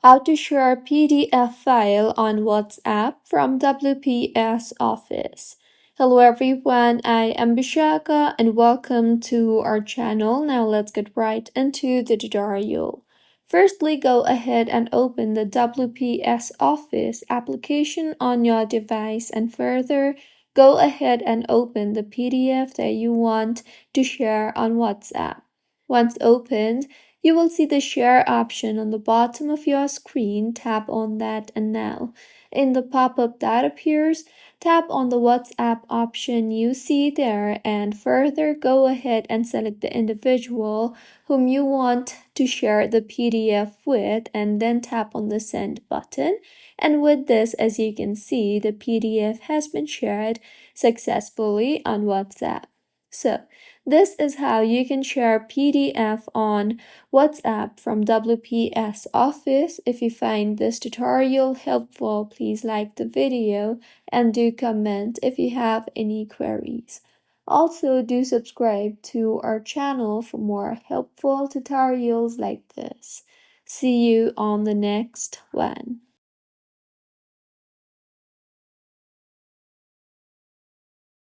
How to share a PDF file on WhatsApp from WPS Office. Hello everyone, I am Bishaka and welcome to our channel. Now let's get right into the tutorial. Firstly, go ahead and open the WPS Office application on your device, and further, go ahead and open the PDF that you want to share on WhatsApp. Once opened, you will see the share option on the bottom of your screen. Tap on that, and now in the pop-up that appears, tap on the WhatsApp option you see there, and further go ahead and select the individual whom you want to share the PDF with, and then tap on the send button. And with this, as you can see, the PDF has been shared successfully on WhatsApp. So this is how you can share PDF on WhatsApp from WPS Office. If you find this tutorial helpful, please like the video and do comment if you have any queries. Also, do subscribe to our channel for more helpful tutorials like this. See you on the next one.